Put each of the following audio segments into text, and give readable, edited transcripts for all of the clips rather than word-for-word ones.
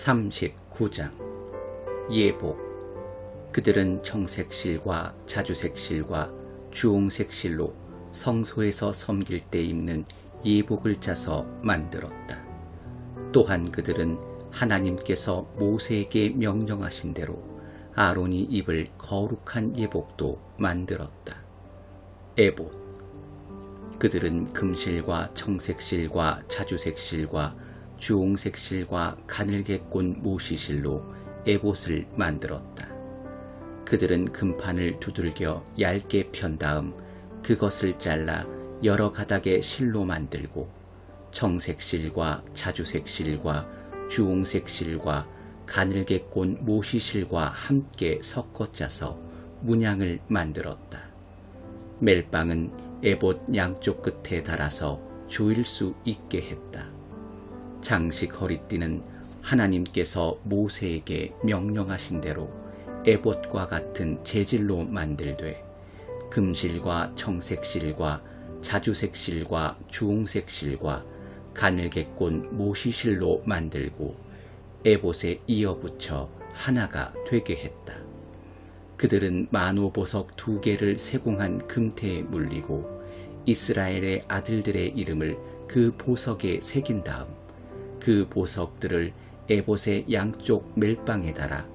39장 예복. 그들은 청색실과 자주색실과 주홍색실로 성소에서 섬길 때 입는 예복을 짜서 만들었다. 또한 그들은 하나님께서 모세에게 명령하신 대로 아론이 입을 거룩한 예복도 만들었다. 에봇. 그들은 금실과 청색실과 자주색실과 주홍색실과 가늘게 꼰 모시실로 에봇을 만들었다. 그들은 금판을 두들겨 얇게 편 다음 그것을 잘라 여러 가닥의 실로 만들고 청색실과 자주색실과 주홍색실과 가늘게 꼰 모시실과 함께 섞어 짜서 문양을 만들었다. 멜빵은 에봇 양쪽 끝에 달아서 조일 수 있게 했다. 장식 허리띠는 하나님께서 모세에게 명령하신 대로 에봇과 같은 재질로 만들되 금실과 청색실과 자주색실과 주홍색실과 가늘게 꼰 모시실로 만들고 에봇에 이어붙여 하나가 되게 했다. 그들은 만호보석 2개를 세공한 금태에 물리고 이스라엘의 아들들의 이름을 그 보석에 새긴 다음 그 보석들을 에봇의 양쪽 멜빵에 달아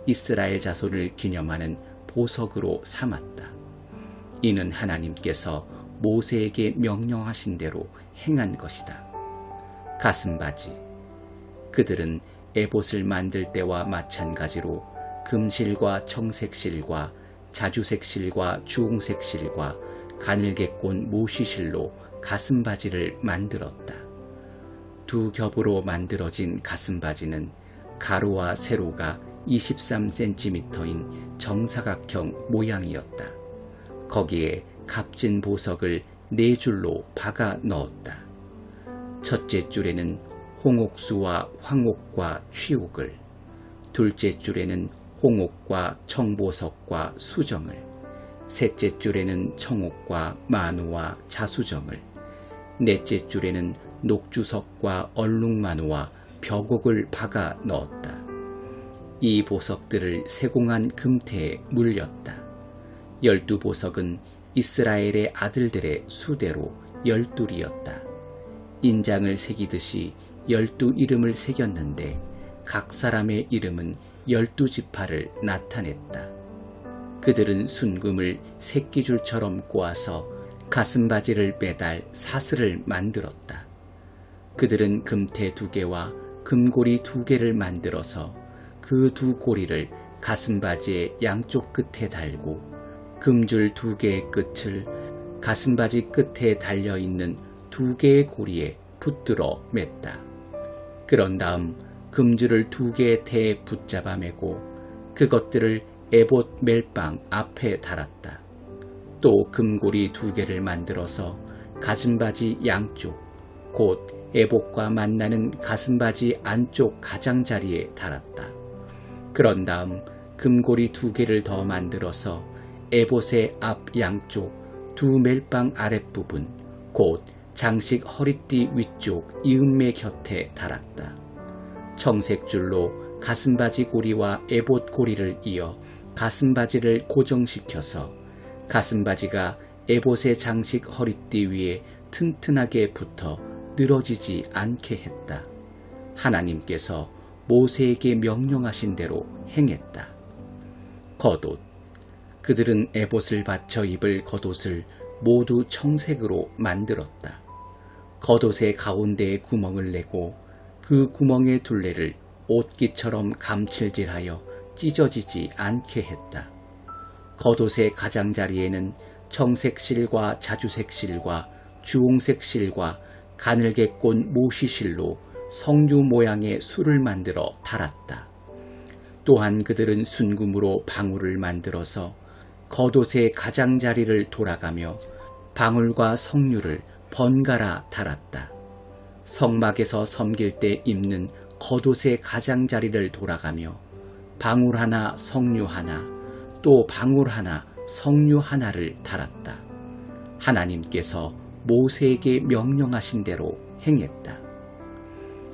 이스라엘 자손을 기념하는 보석으로 삼았다. 이는 하나님께서 모세에게 명령하신 대로 행한 것이다. 가슴바지. 그들은 에봇을 만들 때와 마찬가지로 금실과 청색실과 자주색실과 주홍색실과 가늘게 꼰 모시실로 가슴바지를 만들었다. 2겹으로 만들어진 가슴바지는 가로와 세로가 23cm인 정사각형 모양이었다. 거기에 값진 보석을 4줄로 박아 넣었다. 첫째 줄에는 홍옥수와 황옥과 취옥을, 둘째 줄에는 홍옥과 청보석과 수정을, 셋째 줄에는 청옥과 만우와 자수정을, 넷째 줄에는 녹주석과 얼룩만우와 벽옥을 박아 넣었다. 이 보석들을 세공한 금태에 물렸다. 12보석은 이스라엘의 아들들의 수대로 12이었다. 인장을 새기듯이 12 이름을 새겼는데 각 사람의 이름은 12지파를 나타냈다. 그들은 순금을 새끼줄처럼 꼬아서 가슴바지를 매달 사슬을 만들었다. 그들은 금태 2개와 금고리 2개를 만들어서 그 2고리를 가슴바지의 양쪽 끝에 달고 금줄 2개의 끝을 가슴바지 끝에 달려있는 2개의 고리에 붙들어 맸다. 그런 다음 금줄을 2개의 태에 붙잡아 매고 그것들을 에봇 멜빵 앞에 달았다. 또 금고리 2개를 만들어서 가슴바지 양쪽, 곧 에봇과 만나는 가슴바지 안쪽 가장자리에 달았다. 그런 다음 금고리 2개를 더 만들어서 에봇의 앞 양쪽 2 멜빵 아랫부분, 곧 장식 허리띠 위쪽 이음매 곁에 달았다. 청색줄로 가슴바지 고리와 에봇 고리를 이어 가슴바지를 고정시켜서 가슴바지가 에봇의 장식 허리띠 위에 튼튼하게 붙어 늘어지지 않게 했다. 하나님께서 모세에게 명령하신 대로 행했다. 겉옷. 그들은 에봇을 받쳐 입을 겉옷을 모두 청색으로 만들었다. 겉옷의 가운데에 구멍을 내고 그 구멍의 둘레를 옷깃처럼 감칠질하여 찢어지지 않게 했다. 겉옷의 가장자리에는 청색실과 자주색실과 주홍색실과 가늘게 꼰 모시실로 성류 모양의 술을 만들어 달았다. 또한 그들은 순금으로 방울을 만들어서 겉옷의 가장자리를 돌아가며 방울과 성류를 번갈아 달았다. 성막에서 섬길 때 입는 겉옷의 가장자리를 돌아가며 방울 하나, 성류 하나, 또 방울 하나, 성류 하나를 달았다. 하나님께서 모세에게 명령하신 대로 행했다.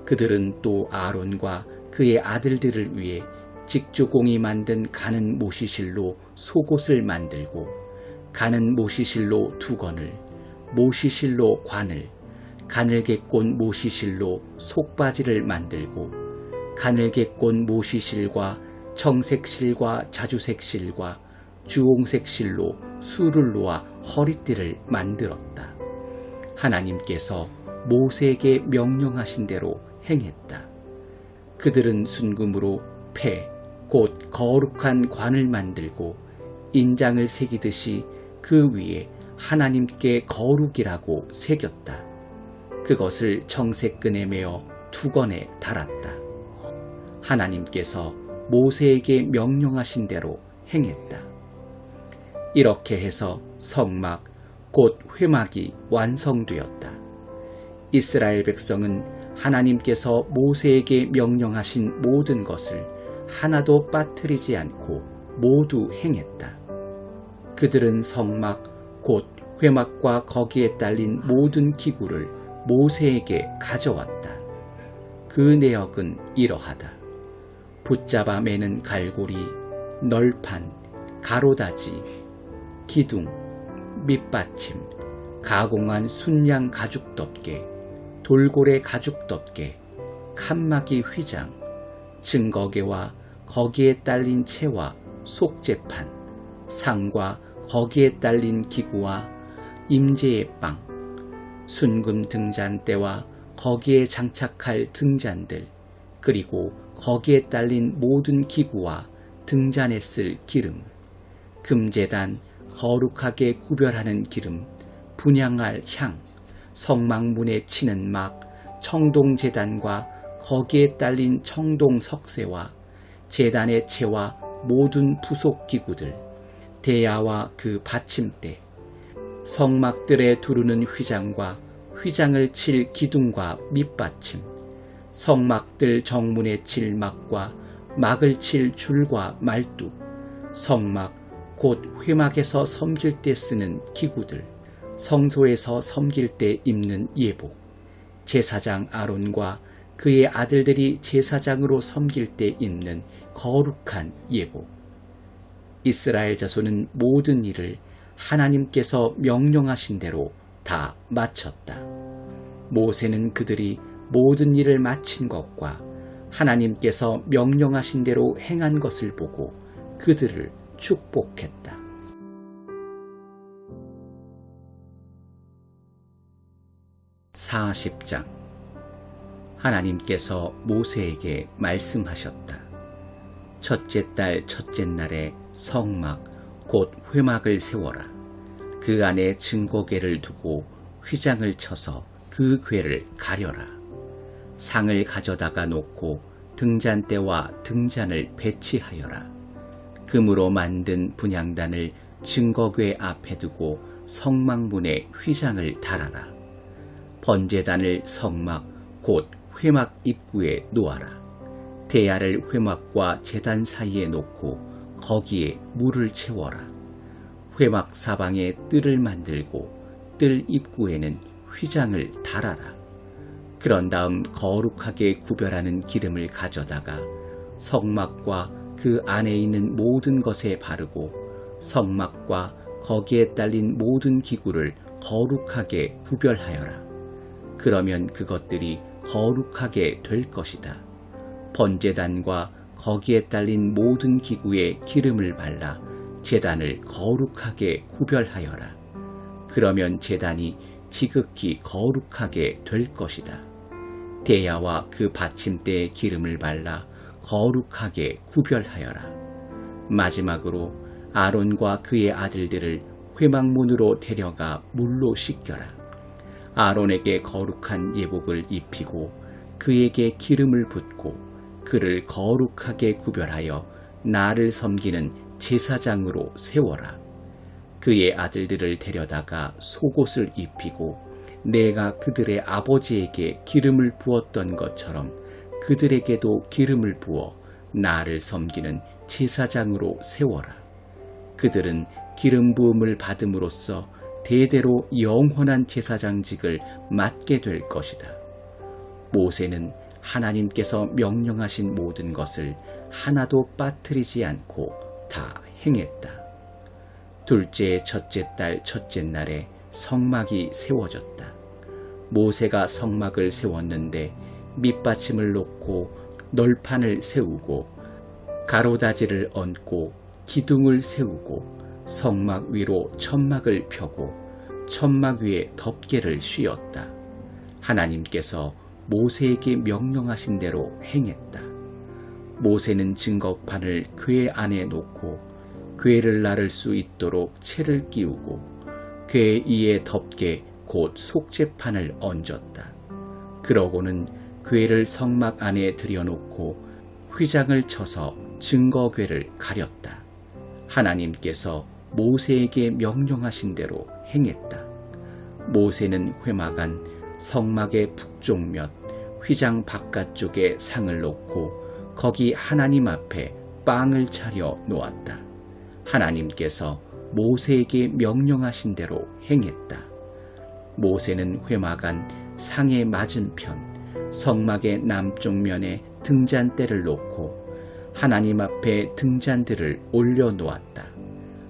그들은 또 아론과 그의 아들들을 위해 직주공이 만든 가는 모시실로 속옷을 만들고 가는 모시실로 두건을 모시실로 관을 가늘게 꼰 모시실로 속바지를 만들고 가늘게 꼰 모시실과 청색실과 자주색실과 주홍색실로 수를 놓아 허리띠를 만들었다. 하나님께서 모세에게 명령하신 대로 행했다. 그들은 순금으로 폐, 곧 거룩한 관을 만들고 인장을 새기듯이 그 위에 하나님께 거룩이라고 새겼다. 그것을 청색끈에 매어 두건에 달았다. 하나님께서 모세에게 명령하신 대로 행했다. 이렇게 해서 성막, 곧 회막이 완성되었다. 이스라엘 백성은 하나님께서 모세에게 명령하신 모든 것을 하나도 빠뜨리지 않고 모두 행했다. 그들은 성막, 곧 회막과 거기에 딸린 모든 기구를 모세에게 가져왔다. 그 내역은 이러하다. 붙잡아 매는 갈고리, 널판, 가로다지, 기둥, 밑받침, 가공한 순양 가죽 덮개, 돌고래 가죽 덮개, 칸막이 휘장, 증거개와 거기에 딸린 채와 속재판, 상과 거기에 딸린 기구와 임재의 빵, 순금 등잔대와 거기에 장착할 등잔들, 그리고 거기에 딸린 모든 기구와 등잔에 쓸 기름, 금제단, 거룩하게 구별하는 기름, 분향할 향, 성막문에 치는 막, 청동제단과 거기에 딸린 청동석쇠와 제단의 채와 모든 부속기구들, 대야와 그 받침대, 성막들에 두르는 휘장과 휘장을 칠 기둥과 밑받침, 성막들 정문에 칠 막과 막을 칠 줄과 말뚝, 성막 곧 회막에서 섬길 때 쓰는 기구들, 성소에서 섬길 때 입는 예복, 제사장 아론과 그의 아들들이 제사장으로 섬길 때 입는 거룩한 예복. 이스라엘 자손은 모든 일을 하나님께서 명령하신 대로 다 마쳤다. 모세는 그들이 모든 일을 마친 것과 하나님께서 명령하신 대로 행한 것을 보고 그들을 축복했다. (40장) 하나님께서 모세에게 말씀하셨다. 첫째 달 첫째 날에 성막 곧 회막을 세워라. 그 안에 증거궤를 두고 휘장을 쳐서 그 궤를 가려라. 상을 가져다가 놓고 등잔대와 등잔을 배치하여라. 금으로 만든 분향단을 증거궤 앞에 두고 성막문에 휘장을 달아라. 번제단을 성막 곧 회막 입구에 놓아라. 대야를 회막과 제단 사이에 놓고 거기에 물을 채워라. 회막 사방에 뜰을 만들고 뜰 입구에는 휘장을 달아라. 그런 다음 거룩하게 구별하는 기름을 가져다가 성막과 그 안에 있는 모든 것에 바르고 성막과 거기에 딸린 모든 기구를 거룩하게 구별하여라. 그러면 그것들이 거룩하게 될 것이다. 번제단과 거기에 딸린 모든 기구에 기름을 발라 제단을 거룩하게 구별하여라. 그러면 제단이 지극히 거룩하게 될 것이다. 대야와 그 받침대에 기름을 발라 거룩하게 구별하여라. 마지막으로 아론과 그의 아들들을 회막문으로 데려가 물로 씻겨라. 아론에게 거룩한 예복을 입히고 그에게 기름을 붓고 그를 거룩하게 구별하여 나를 섬기는 제사장으로 세워라. 그의 아들들을 데려다가 속옷을 입히고 내가 그들의 아버지에게 기름을 부었던 것처럼 그들에게도 기름을 부어 나를 섬기는 제사장으로 세워라. 그들은 기름 부음을 받음으로써 대대로 영원한 제사장직을 맡게 될 것이다. 모세는 하나님께서 명령하신 모든 것을 하나도 빠뜨리지 않고 다 행했다. 둘째, 첫째 달, 첫째 날에 성막이 세워졌다. 모세가 성막을 세웠는데 밑받침을 놓고 널판을 세우고 가로다지를 얹고 기둥을 세우고 성막 위로 천막을 펴고 천막 위에 덮개를 씌웠다. 하나님께서 모세에게 명령하신 대로 행했다. 모세는 증거판을 궤 안에 놓고 궤를 나를 수 있도록 채를 끼우고 궤 위에 덮개 곧 속죄판을 얹었다. 그러고는 궤를 성막 안에 들여놓고 휘장을 쳐서 증거궤를 가렸다. 하나님께서 모세에게 명령하신 대로 행했다. 모세는 회막 안 성막의 북쪽면 휘장 바깥쪽에 상을 놓고 거기 하나님 앞에 빵을 차려 놓았다. 하나님께서 모세에게 명령하신 대로 행했다. 모세는 회막 안 상의 맞은편 성막의 남쪽 면에 등잔대를 놓고 하나님 앞에 등잔들을 올려놓았다.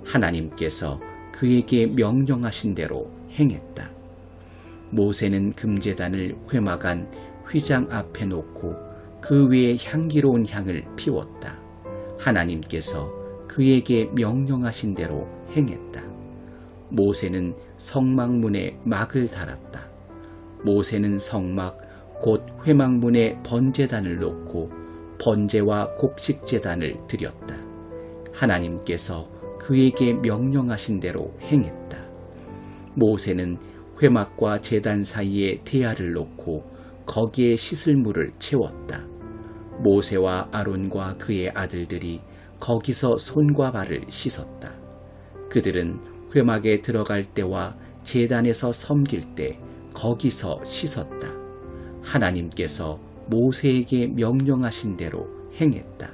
하나님께서 그에게 명령하신 대로 행했다. 모세는 금제단을 회막 안 휘장 앞에 놓고 그 위에 향기로운 향을 피웠다. 하나님께서 그에게 명령하신 대로 행했다. 모세는 성막문에 막을 달았다. 모세는 성막 곧 회막문에 번제단을 놓고 번제와 곡식제단을 드렸다. 하나님께서 그에게 명령하신 대로 행했다. 모세는 회막과 제단 사이에 대야를 놓고 거기에 씻을 물을 채웠다. 모세와 아론과 그의 아들들이 거기서 손과 발을 씻었다. 그들은 회막에 들어갈 때와 제단에서 섬길 때 거기서 씻었다. 하나님께서 모세에게 명령하신 대로 행했다.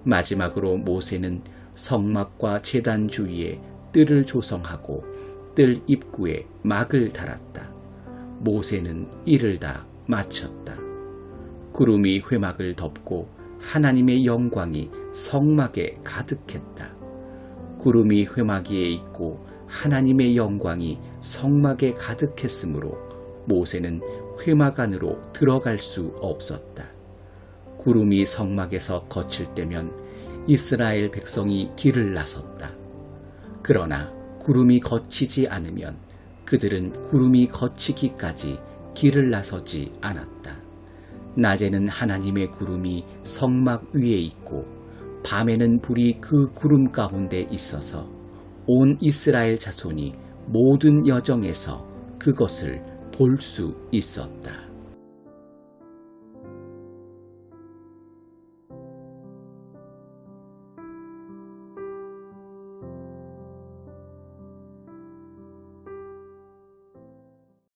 마지막으로 모세는 성막과 제단 주위에 뜰을 조성하고 뜰 입구에 막을 달았다. 모세는 이를 다 마쳤다. 구름이 회막을 덮고 하나님의 영광이 성막에 가득했다. 구름이 회막 위에 있고 하나님의 영광이 성막에 가득했으므로 모세는 회막 안으로 들어갈 수 없었다. 구름이 성막에서 거칠 때면 이스라엘 백성이 길을 나섰다. 그러나 구름이 거치지 않으면 그들은 구름이 거치기까지 길을 나서지 않았다. 낮에는 하나님의 구름이 성막 위에 있고 밤에는 불이 그 구름 가운데 있어서 온 이스라엘 자손이 모든 여정에서 그것을 볼 수 있었다.